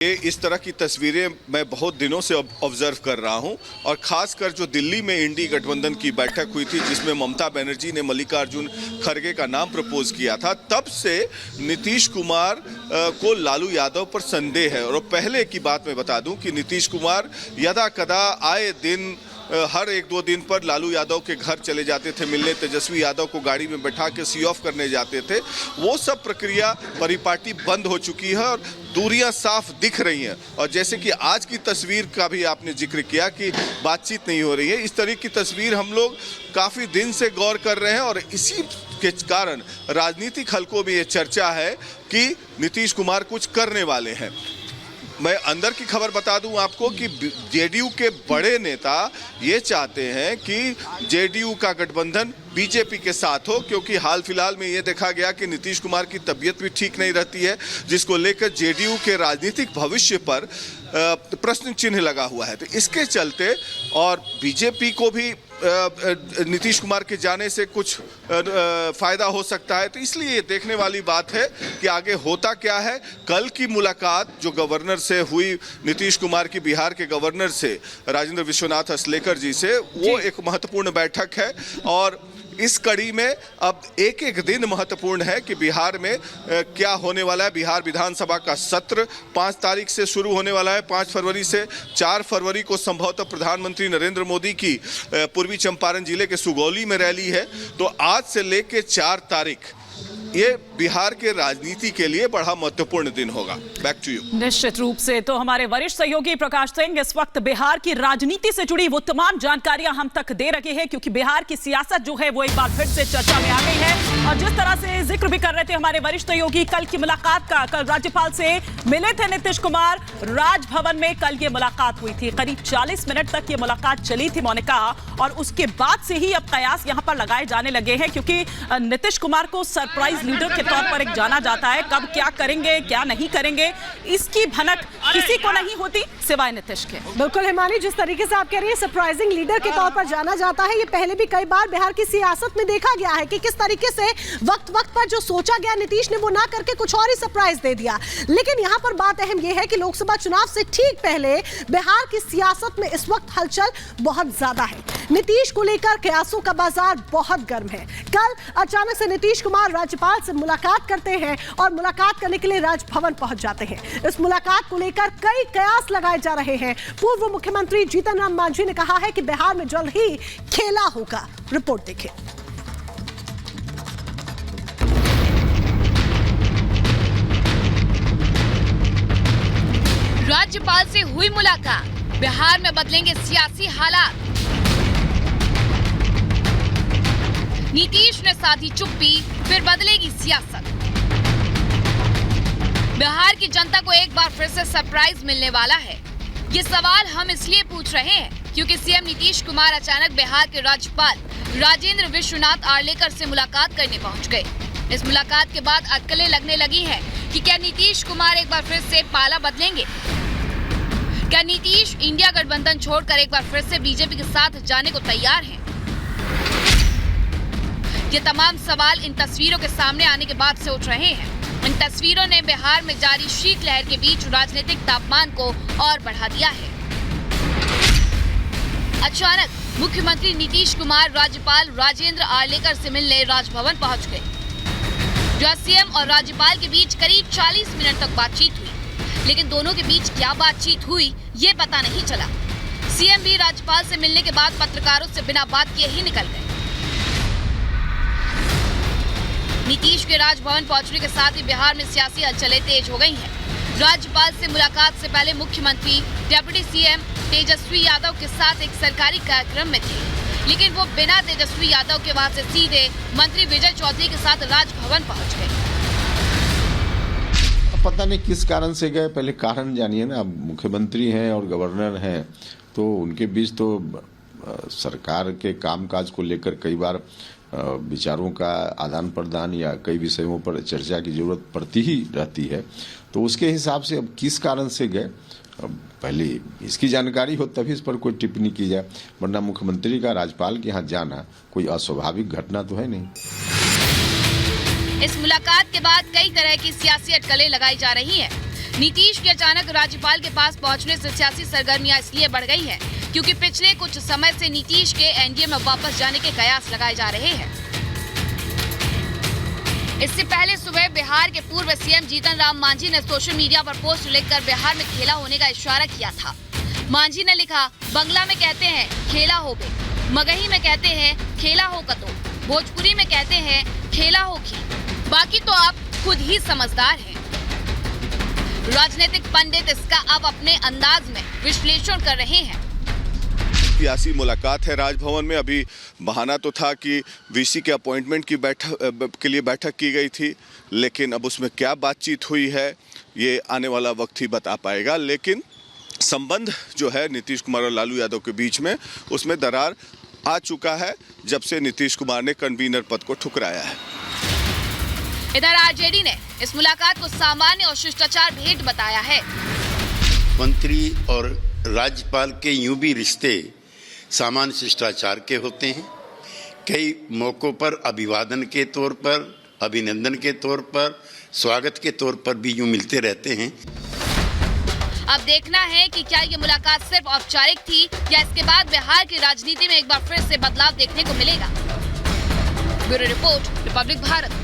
ये इस तरह की तस्वीरें मैं बहुत दिनों से ऑब्जर्व कर रहा हूं और खासकर जो दिल्ली में इंडी गठबंधन की बैठक हुई थी जिसमें ममता बनर्जी ने मल्लिकार्जुन खड़गे का नाम प्रपोज किया था, तब से नीतीश कुमार को लालू यादव पर संदेह है। और पहले की बात मैं बता दूं कि नीतीश कुमार यदा कदा आए दिन हर एक दो दिन पर लालू यादव के घर चले जाते थे मिलने, तेजस्वी यादव को गाड़ी में बैठा के सी ऑफ करने जाते थे। वो सब प्रक्रिया परिपाटी बंद हो चुकी है और दूरियां साफ दिख रही हैं। और जैसे कि आज की तस्वीर का भी आपने जिक्र किया कि बातचीत नहीं हो रही है, इस तरह की तस्वीर हम लोग काफ़ी दिन से गौर कर रहे हैं। और इसी के कारण राजनीतिक हलकों में ये चर्चा है कि नीतीश कुमार कुछ करने वाले हैं। मैं अंदर की खबर बता दूं आपको कि जेडीयू के बड़े नेता ये चाहते हैं कि जेडीयू का गठबंधन बीजेपी के साथ हो, क्योंकि हाल फिलहाल में ये देखा गया कि नीतीश कुमार की तबीयत भी ठीक नहीं रहती है, जिसको लेकर जेडीयू के राजनीतिक भविष्य पर प्रश्न चिन्ह लगा हुआ है। तो इसके चलते और बीजेपी को भी नीतीश कुमार के जाने से कुछ फायदा हो सकता है। तो इसलिए ये देखने वाली बात है कि आगे होता क्या है। कल की मुलाकात जो गवर्नर से हुई, नीतीश कुमार की बिहार के गवर्नर से राजेंद्र विश्वनाथ हसलेकर जी से, वो एक महत्वपूर्ण बैठक है। और इस कड़ी में अब एक एक दिन महत्वपूर्ण है कि बिहार में क्या होने वाला है। बिहार विधानसभा का सत्र 5 तारीख से शुरू होने वाला है, 5 फरवरी से। 4 फरवरी को संभवतः प्रधानमंत्री नरेंद्र मोदी की पूर्वी चंपारण जिले के सुगौली में रैली है। तो आज से लेके 4 तारीख ये बिहार के राजनीति के लिए बड़ा महत्वपूर्ण दिन होगा। Back to you. निश्चित रूप से तो हमारे वरिष्ठ सहयोगी प्रकाश सिंह इस वक्त बिहार की राजनीति से जुड़ी वो तमाम जानकारियां हम तक दे रहे हैं, क्योंकि बिहार की सियासत जो है वो एक बार फिर से चर्चा में आ गई है। और जिस तरह से जिक्र भी कर रहे थे हमारे वरिष्ठ सहयोगी कल की मुलाकात का, कल राज्यपाल से मिले थे नीतीश कुमार, राजभवन में कल ये मुलाकात हुई थी। करीब 40 मिनट तक ये मुलाकात चली थी मोनिका, और उसके बाद से ही अब कयास यहां पर लगाए जाने लगे हैं, क्योंकि नीतीश कुमार को सरप्राइज लीडर के तौर पर एक जाना जाता है। कब क्या करेंगे क्या नहीं करेंगे इसकी भनक किसी को नहीं होती सिवाय नीतीश के। बिल्कुल हिमानी, जिस तरीके से आप कह रही हैं सरप्राइजिंग लीडर के तौर पर जाना जाता है, ये पहले भी कई बार बिहार की सियासत में देखा गया है कि किस तरीके से वक्त वक्त पर जो सोचा गया नीतीश ने वो ना करके कुछ और ही सरप्राइज दे दिया। लेकिन यहाँ पर बात अहम ये है कि लोकसभा चुनाव से ठीक पहले बिहार की सियासत में इस वक्त हलचल बहुत ज्यादा है। नीतीश को लेकर कयासों का बाजार बहुत गर्म है। कल अचानक से नीतीश कुमार राज्यपाल से मुलाकात करते हैं और मुलाकात करने के लिए राजभवन पहुंच जाते हैं। इस मुलाकात को लेकर कई कयास लगाए जा रहे हैं। पूर्व मुख्यमंत्री जीतन राम मांझी ने कहा है कि बिहार में जल्द ही खेला होगा। रिपोर्ट देखें। राज्यपाल से हुई मुलाकात, बिहार में बदलेंगे सियासी हालात। नीतीश ने साधी चुप्पी, फिर बदलेगी सियासत। बिहार की जनता को एक बार फिर से सरप्राइज मिलने वाला है। ये सवाल हम इसलिए पूछ रहे हैं क्योंकि सीएम नीतीश कुमार अचानक बिहार के राज्यपाल राजेंद्र विश्वनाथ आर्लेकर से मुलाकात करने पहुंच गए। इस मुलाकात के बाद अटकलें लगने लगी हैं कि क्या नीतीश कुमार एक बार फिर से पाला बदलेंगे। क्या नीतीश इंडिया गठबंधन छोड़कर एक बार फिर से बीजेपी के साथ जाने को तैयार हैं? ये तमाम सवाल इन तस्वीरों के सामने आने के बाद से उठ रहे हैं। इन तस्वीरों ने बिहार में जारी शीतलहर के बीच राजनीतिक तापमान को और बढ़ा दिया है। अचानक मुख्यमंत्री नीतीश कुमार राज्यपाल राजेंद्र आर्लेकर से मिलने राजभवन पहुंच गए, जहां सीएम और राज्यपाल के बीच करीब 40 मिनट तक बातचीत हुई। लेकिन दोनों के बीच क्या बातचीत हुई ये पता नहीं चला। सीएम भी राज्यपाल से मिलने के बाद पत्रकारों से बिना बात किए ही निकल गए। नीतीश के राजभवन पहुंचने के साथ ही बिहार में सियासी हलचलें तेज हो गई हैं। राज्यपाल से मुलाकात से पहले मुख्यमंत्री डिप्टी सीएम तेजस्वी यादव के साथ एक सरकारी कार्यक्रम में थे, लेकिन वो बिना तेजस्वी यादव के वहां से सीधे मंत्री विजय चौधरी के साथ राजभवन पहुंच गए। पता नहीं किस कारण से गए, पहले कारण जानिए ना। मुख्यमंत्री हैं और गवर्नर हैं, तो उनके बीच तो सरकार के कामकाज को लेकर कई बार विचारों का आदान प्रदान या कई विषयों पर चर्चा की जरूरत पड़ती ही रहती है। तो उसके हिसाब से अब किस कारण से गए, पहले इसकी जानकारी हो तभी इस पर कोई टिप्पणी की जाए, वरना मुख्यमंत्री का राज्यपाल के यहाँ जाना कोई अस्वाभाविक घटना तो है नहीं। इस मुलाकात के बाद कई तरह की सियासी अटकलें लगाई जा रही हैं। नीतीश के अचानक राज्यपाल के पास पहुंचने से सियासी सरगर्मियां इसलिए बढ़ गई हैं क्योंकि पिछले कुछ समय से नीतीश के एनडीए में वापस जाने के कयास लगाए जा रहे हैं। इससे पहले सुबह बिहार के पूर्व सीएम जीतन राम मांझी ने सोशल मीडिया पर पोस्ट लिखकर बिहार में खेला होने का इशारा किया था। मांझी ने लिखा, बंगला में कहते हैं खेला हो बे, मगही में कहते हैं खेला हो कतो, भोजपुरी में कहते हैं खेला हो की, बाकी तो आप खुद ही समझदार हैं। राजनीतिक पंडित इसका अब अपने अंदाज में विश्लेषण कर रहे हैं। सियासी मुलाकात है राजभवन में। अभी बहाना तो था कि वीसी के अपॉइंटमेंट की के लिए बैठक की गई थी, लेकिन अब उसमें क्या बातचीत हुई है ये आने वाला वक्त ही बता पाएगा। लेकिन संबंध जो है नीतीश कुमार और लालू यादव के बीच में, उसमें दरार आ चुका है जब से नीतीश कुमार ने कन्वीनर पद को ठुकराया है। इधर आरजेडी ने इस मुलाकात को सामान्य और शिष्टाचार भेंट बताया है। मंत्री और राज्यपाल के यूं भी रिश्ते सामान्य शिष्टाचार के होते हैं। कई मौकों पर अभिवादन के तौर पर, अभिनंदन के तौर पर, स्वागत के तौर पर भी यूं मिलते रहते हैं। अब देखना है कि क्या ये मुलाकात सिर्फ औपचारिक थी या इसके बाद बिहार की राजनीति में एक बार फिर से बदलाव देखने को मिलेगा। Bureau report, Republic Bharat.